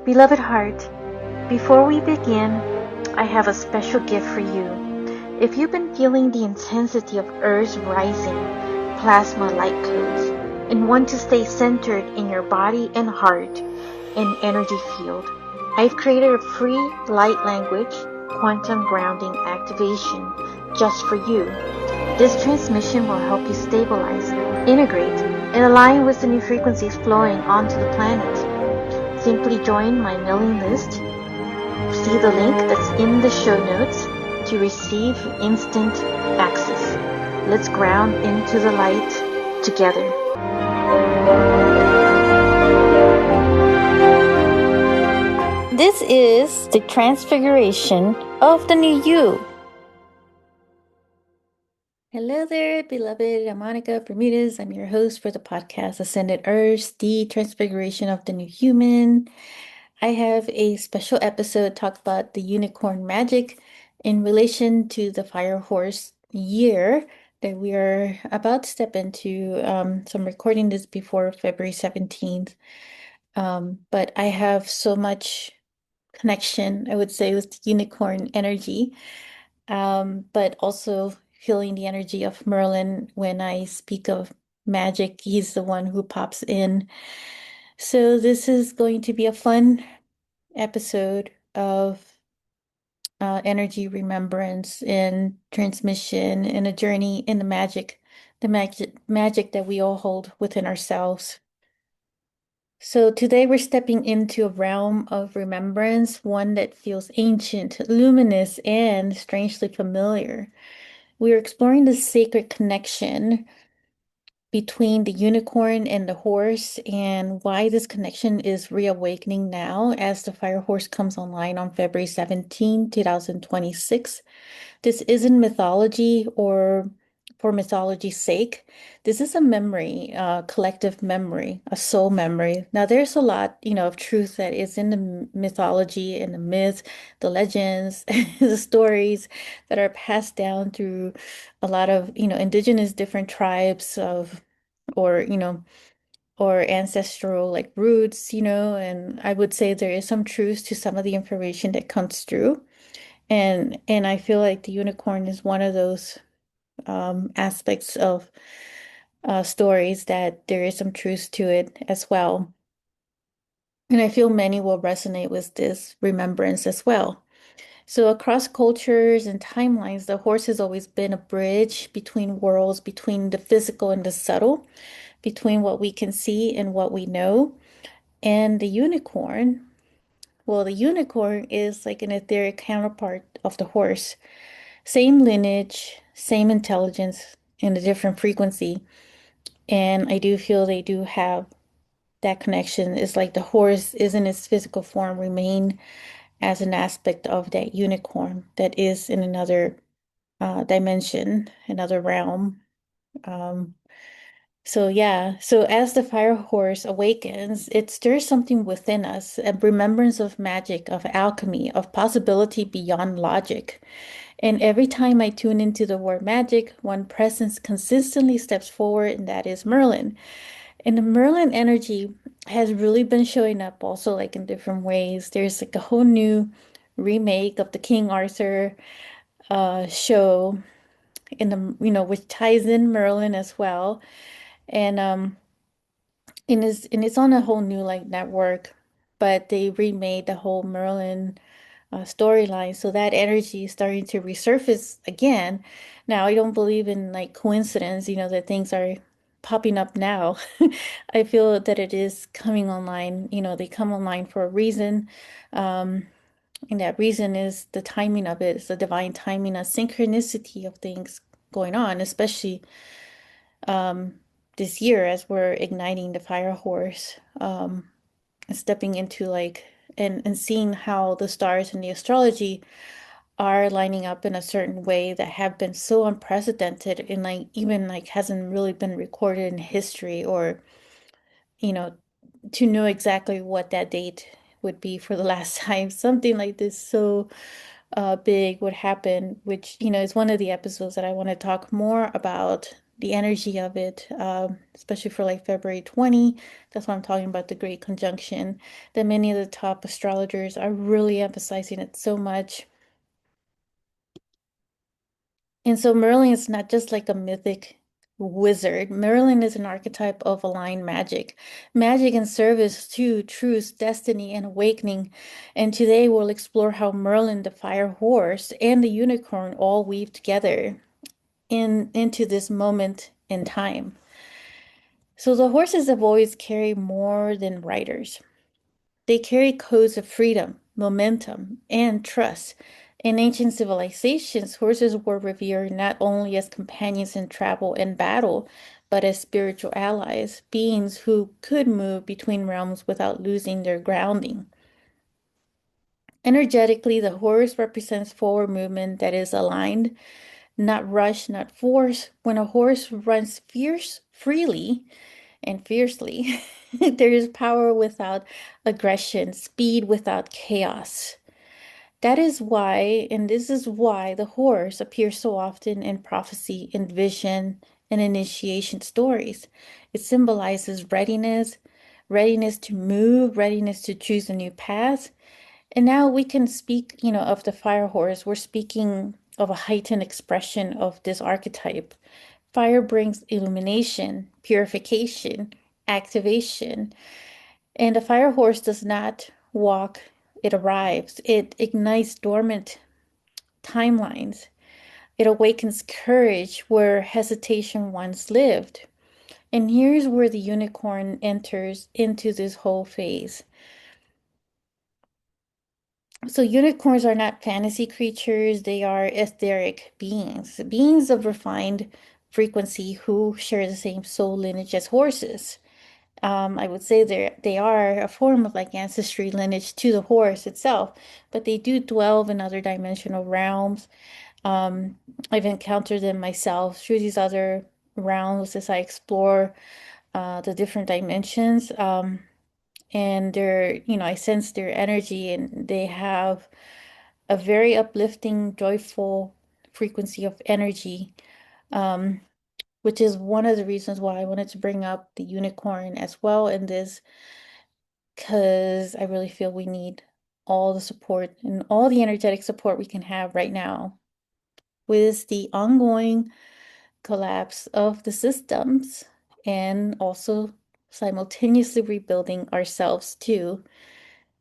Beloved heart, before we begin, I have a special gift for you. If you've been feeling the intensity of Earth's rising plasma light codes and want to stay centered in your body and heart and energy field, I've created a free light language quantum grounding activation just for you. This transmission will help you stabilize, integrate, and align with the new frequencies flowing onto the planet. Simply join my mailing list. See the link that's in the show notes to receive instant access. Let's ground into the light together. This is the transfiguration of the new you. Hello there, beloved. I'm Monica Bermudez. I'm your host for the podcast Ascended Earth, the transfiguration of the new human. I have a special episode talk about the unicorn magic in relation to the fire horse year that we are about to step into. So I'm recording this before February 17th. But I have so much connection, I would say, with the unicorn energy, but also feeling the energy of Merlin when I speak of magic. He's the one who pops in. So this is going to be a fun episode of energy remembrance and transmission and a journey in the magic that we all hold within ourselves. So today we're stepping into a realm of remembrance, one that feels ancient, luminous, and strangely familiar. We are exploring the sacred connection between the unicorn and the horse and why this connection is reawakening now as the fire horse comes online on February 17, 2026. This isn't mythology or for mythology's sake. This is a memory, collective memory, a soul memory. Now, there's a lot, of truth that is in the mythology and the myths, the legends, the stories that are passed down through a lot of, indigenous different tribes of, or, or ancestral like roots, and I would say there is some truth to some of the information that comes through. And I feel like the unicorn is one of those aspects of stories that there is some truth to it as well. And I feel many will resonate with this remembrance as well. So across cultures and timelines, the horse has always been a bridge between worlds, between the physical and the subtle, between what we can see and what we know. And the unicorn, well, the unicorn is like an etheric counterpart of the horse. Same lineage, same intelligence, and a different frequency. And I do feel they do have that connection. It's like the horse is in its physical form, remain as an aspect of that unicorn that is in another dimension, another realm. Um, so yeah, so as the fire horse awakens, it stirs something within us, a remembrance of magic, of alchemy, of possibility beyond logic. And every time I tune into the word magic, one presence consistently steps forward, and that is Merlin. And the Merlin energy has really been showing up also like in different ways. There's like a whole new remake of the King Arthur show in the which ties in Merlin as well. And it's on a whole new like network, but they remade the whole Merlin storyline. So that energy is starting to resurface again. Now, I don't believe in like coincidence, that things are popping up now. I feel that it is coming online. They come online for a reason. Um, and that reason is the timing of it. It's the divine timing, a synchronicity of things going on, especially um, this year as we're igniting the fire horse. And stepping into like and seeing how the stars and the astrology are lining up in a certain way that have been so unprecedented and like even like hasn't really been recorded in history or you know to know exactly what that date would be for the last time something like this so big would happen, which is one of the episodes that I want to talk more about the energy of it, especially for like February 20. That's why I'm talking about the Great Conjunction, that many of the top astrologers are really emphasizing it so much. And so Merlin is not just like a mythic wizard. Merlin is an archetype of aligned magic, magic in service to truth, destiny, and awakening. And today we'll explore how Merlin, the fire horse, and the unicorn all weave together into this moment in time. So the horses have always carried more than riders. They carry codes of freedom, momentum, and trust. In ancient civilizations, horses were revered not only as companions in travel and battle, but as spiritual allies, beings who could move between realms without losing their grounding. Energetically, the horse represents forward movement that is aligned, not rush, not force. When a horse runs freely and fiercely, there is power without aggression, speed without chaos. That is why, and this is why the horse appears so often in prophecy, in vision, and initiation stories. It symbolizes readiness, readiness to move, readiness to choose a new path. And now we can speak, of the fire horse. We're speaking of a heightened expression of this archetype. Fire brings illumination, purification, activation. And a fire horse does not walk, it arrives. It ignites dormant timelines. It awakens courage where hesitation once lived. And here's where the unicorn enters into this whole phase. So, unicorns are not fantasy creatures, they are etheric beings, beings of refined frequency who share the same soul lineage as horses. I would say they are a form of like ancestry lineage to the horse itself, but they do dwell in other dimensional realms. Um, I've encountered them myself through these other realms as I explore the different dimensions. And I sense their energy, and they have a very uplifting, joyful frequency of energy. Um, which is one of the reasons why I wanted to bring up the unicorn as well in this, because I really feel we need all the support and all the energetic support we can have right now with the ongoing collapse of the systems and also simultaneously rebuilding ourselves too.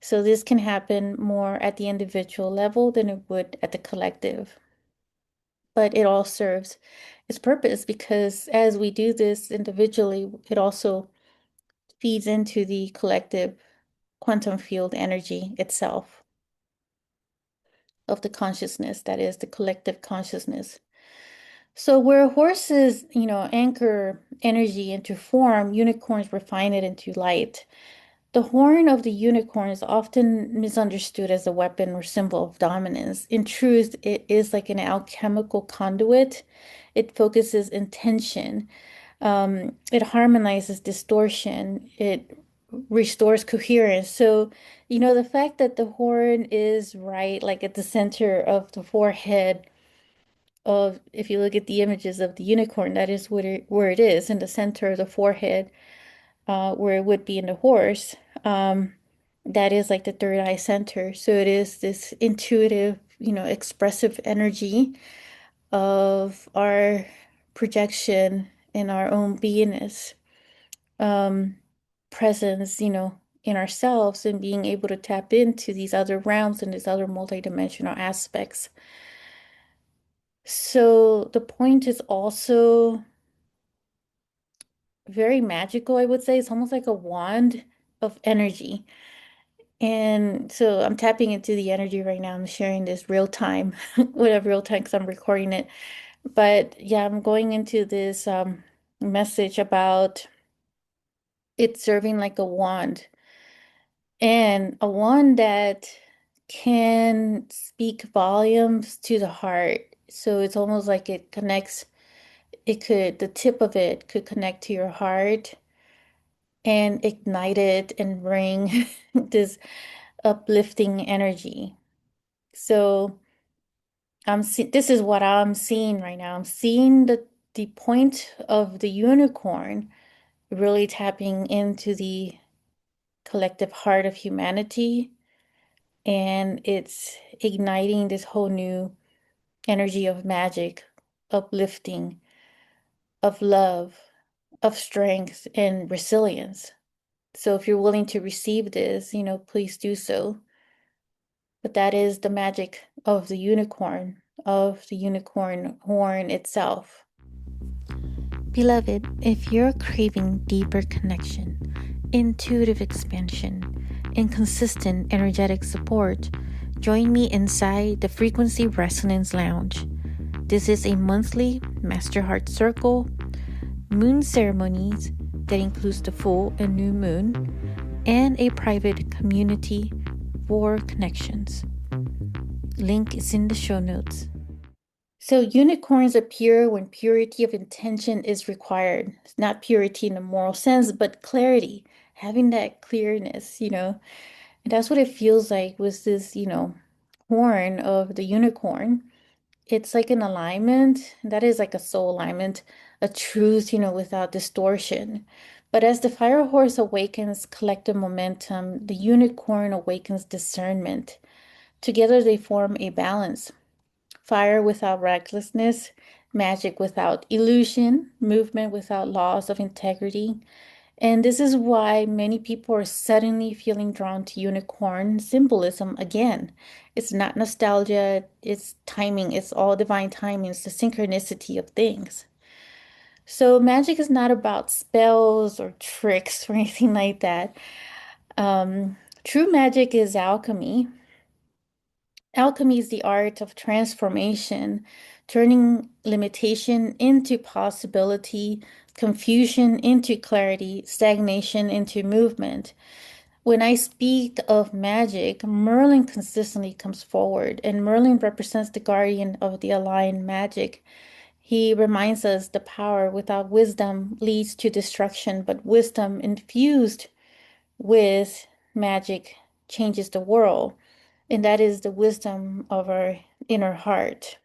So this can happen more at the individual level than it would at the collective. But it all serves its purpose because as we do this individually, it also feeds into the collective quantum field energy itself of the consciousness, that is the collective consciousness. So where horses, anchor energy into form, unicorns refine it into light. The horn of the unicorn is often misunderstood as a weapon or symbol of dominance. In truth, it is like an alchemical conduit. It focuses intention. It harmonizes distortion. It restores coherence. So, the fact that the horn is right, like at the center of the forehead of, if you look at the images of the unicorn, that is where it is, in the center of the forehead, where it would be in the horse. Um, that is like the third eye center. So it is this intuitive, expressive energy of our projection in our own beingness, um, presence, in ourselves and being able to tap into these other realms and these other multidimensional aspects. So the point is also very magical, I would say. It's almost like a wand of energy. And so I'm tapping into the energy right now. I'm sharing this real time, whatever real time because I'm recording it. But yeah, I'm going into this message about it serving like a wand and a wand that can speak volumes to the heart. So it's almost like the tip of it could connect to your heart and ignite it and bring this uplifting energy. So this is what I'm seeing right now. I'm seeing the point of the unicorn really tapping into the collective heart of humanity, and it's igniting this whole new energy of magic, uplifting, of love, of strength, and resilience. So if you're willing to receive this, please do so. But that is the magic of the unicorn horn itself. Beloved, if you're craving deeper connection, intuitive expansion, and consistent energetic support, join me inside the Frequency Resonance Lounge. This is a monthly Master Heart Circle, moon ceremonies that includes the full and new moon, and a private community for connections. Link is in the show notes. So unicorns appear when purity of intention is required. It's not purity in a moral sense, but clarity, having that clearness. And that's what it feels like with this horn of the unicorn. It's like an alignment. That is like a soul alignment, a truth without distortion. But as the fire horse awakens collective momentum, the unicorn awakens discernment. Together they form a balance. Fire without recklessness, magic without illusion, movement without loss of integrity. And this is why many people are suddenly feeling drawn to unicorn symbolism again. It's not nostalgia, it's timing, it's all divine timing, it's the synchronicity of things. So magic is not about spells or tricks or anything like that. True magic is alchemy. Alchemy is the art of transformation, turning limitation into possibility, confusion into clarity, stagnation into movement. When I speak of magic, Merlin consistently comes forward, and Merlin represents the guardian of the aligned magic. He reminds us the power without wisdom leads to destruction, but wisdom infused with magic changes the world. And that is the wisdom of our inner heart.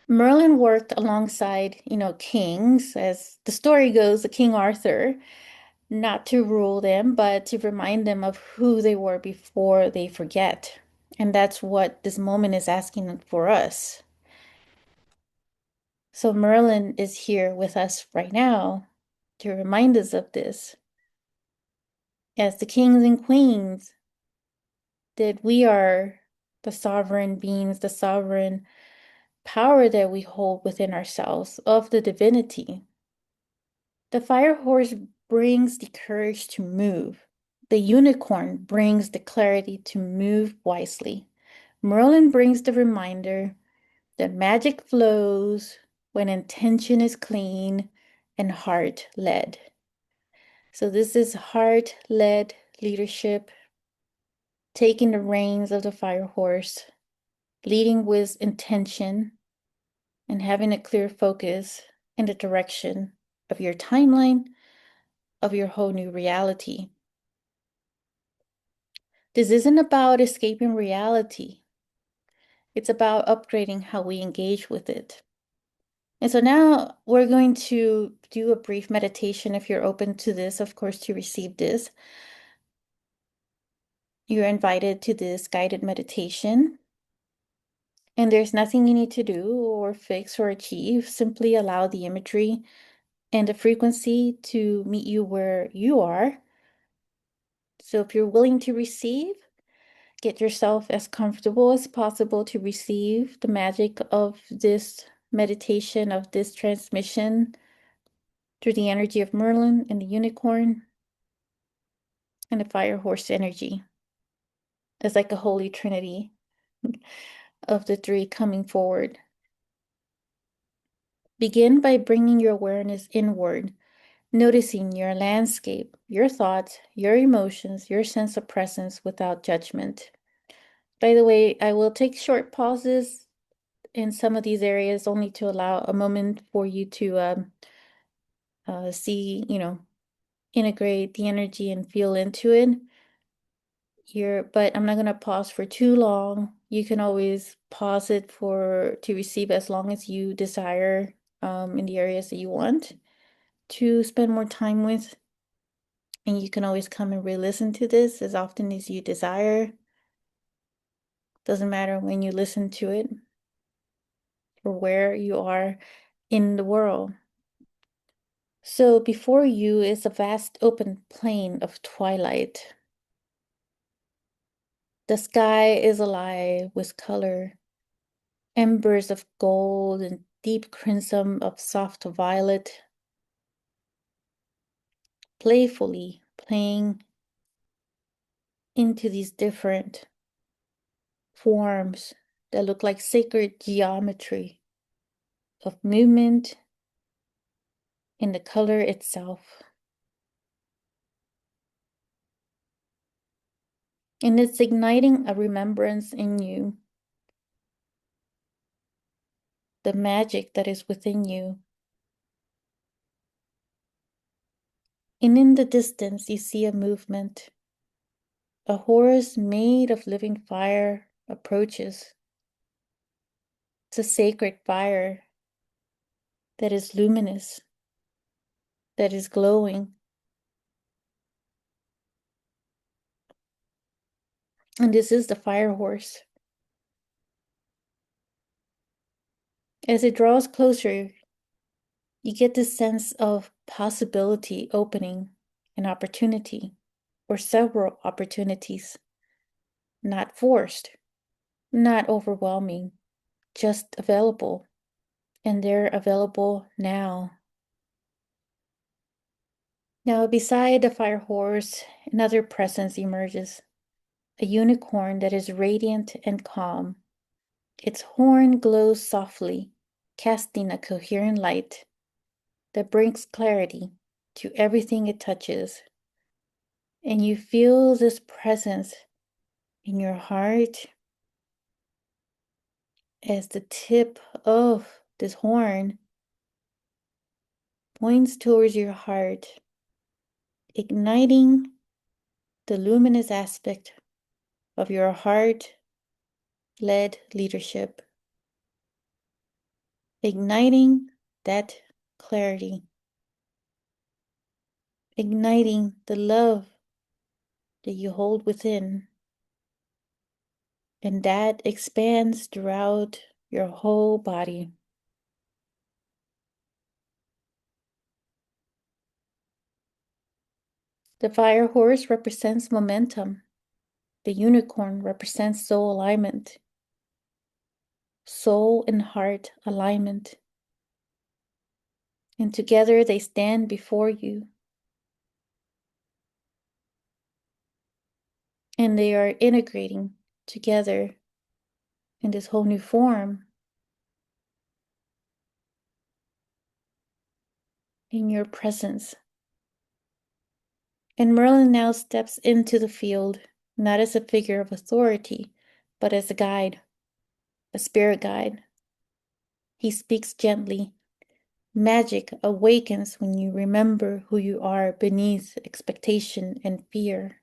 Merlin worked alongside kings, as the story goes, the King Arthur, not to rule them, but to remind them of who they were before they forget. And that's what this moment is asking for us. So Merlin is here with us right now to remind us of this. As the kings and queens, that we are the sovereign beings, the sovereign power that we hold within ourselves of the divinity. The fire horse brings the courage to move. The unicorn brings the clarity to move wisely. Merlin brings the reminder that magic flows when intention is clean and heart led. So, this is heart led leadership, taking the reins of the fire horse, leading with intention, and having a clear focus in the direction of your timeline, of your whole new reality. This isn't about escaping reality. It's about upgrading how we engage with it. And so now we're going to do a brief meditation. If you're open to this, of course, to receive this, you're invited to this guided meditation. And there's nothing you need to do or fix or achieve. Simply allow the imagery and the frequency to meet you where you are. So if you're willing to receive, get yourself as comfortable as possible to receive the magic of this meditation, of this transmission through the energy of Merlin and the unicorn and the fire horse energy. It's like a holy trinity of the three coming forward. Begin by bringing your awareness inward, noticing your landscape, your thoughts, your emotions, your sense of presence without judgment. By the way, I will take short pauses in some of these areas only to allow a moment for you to see, integrate the energy and feel into it. but I'm not gonna pause for too long. You can always pause it to receive as long as you desire in the areas that you want to spend more time with. And you can always come and re-listen to this as often as you desire. Doesn't matter when you listen to it or where you are in the world. So before you is a vast open plain of twilight. The sky is alive with color, embers of gold and deep crimson of soft violet, playfully playing into these different forms that look like sacred geometry of movement in the color itself. And it's igniting a remembrance in you, the magic that is within you. And in the distance, you see a movement. A horse made of living fire approaches. It's a sacred fire that is luminous, that is glowing. And this is the fire horse. As it draws closer, you get this sense of possibility opening, an opportunity, or several opportunities, not forced, not overwhelming, just available. And they're available now. Now, beside the fire horse, another presence emerges, a unicorn that is radiant and calm. Its horn glows softly, casting a coherent light that brings clarity to everything it touches. And you feel this presence in your heart as the tip of this horn points towards your heart, igniting the luminous aspect of your heart-led leadership, igniting that clarity, igniting the love that you hold within, and that expands throughout your whole body. The fire horse represents momentum. The unicorn represents soul alignment, soul and heart alignment. And together they stand before you. And they are integrating together in this whole new form in your presence. And Merlin now steps into the field, not as a figure of authority, but as a guide, a spirit guide. He speaks gently. Magic awakens when you remember who you are beneath expectation and fear.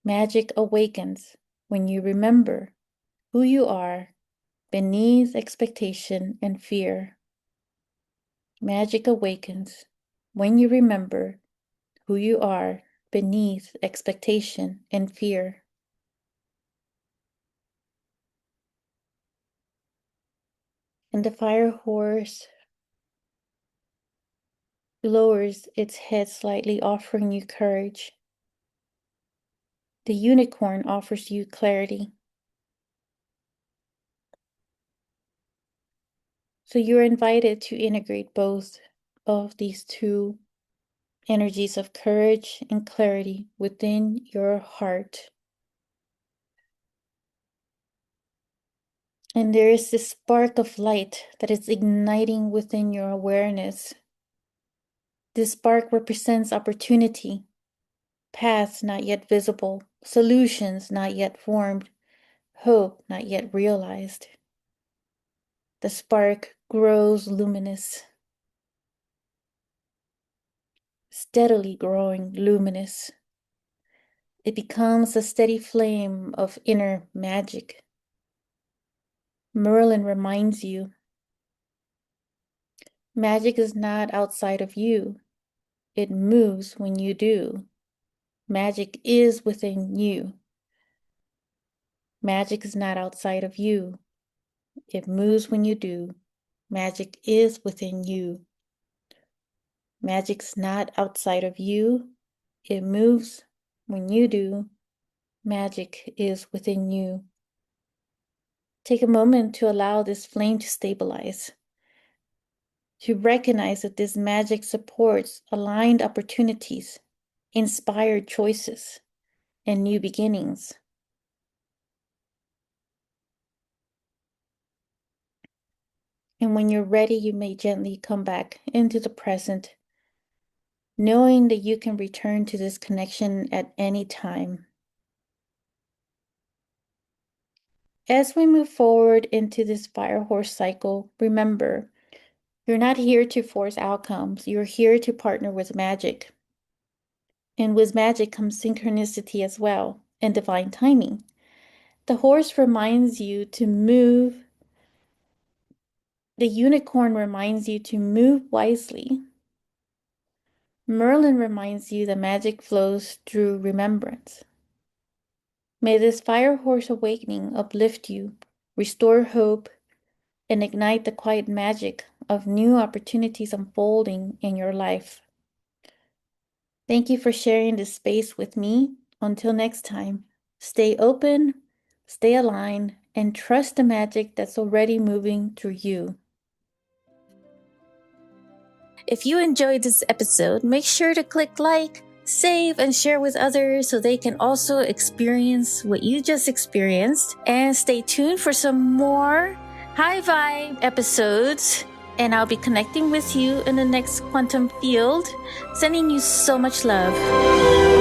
Magic awakens when you remember who you are beneath expectation and fear. Magic awakens when you remember who you are beneath expectation and fear. And the fire horse lowers its head slightly, offering you courage. The unicorn offers you clarity. So you're invited to integrate both of these two energies of courage and clarity within your heart. And there is this spark of light that is igniting within your awareness. This spark represents opportunity, paths not yet visible, solutions not yet formed, hope not yet realized. The spark grows luminous, steadily growing luminous. It becomes a steady flame of inner magic. Merlin reminds you, magic is not outside of you. It moves when you do. Magic is within you. Magic is not outside of you. It moves when you do. Magic is within you. Magic's not outside of you. It moves when you do. Magic is within you. Take a moment to allow this flame to stabilize, to recognize that this magic supports aligned opportunities, inspired choices, and new beginnings. And when you're ready, you may gently come back into the present, knowing that you can return to this connection at any time. As we move forward into this fire horse cycle, remember, you're not here to force outcomes. You're here to partner with magic. And with magic comes synchronicity as well, and divine timing. The horse reminds you to move. The unicorn reminds you to move wisely. Merlin reminds you that magic flows through remembrance. May this fire horse awakening uplift you, restore hope, and ignite the quiet magic of new opportunities unfolding in your life. Thank you for sharing this space with me. Until next time, stay open, stay aligned, and trust the magic that's already moving through you. If you enjoyed this episode, make sure to click like, save, and share with others so they can also experience what you just experienced. And stay tuned for some more high vibe episodes. And I'll be connecting with you in the next quantum field. Sending you so much love.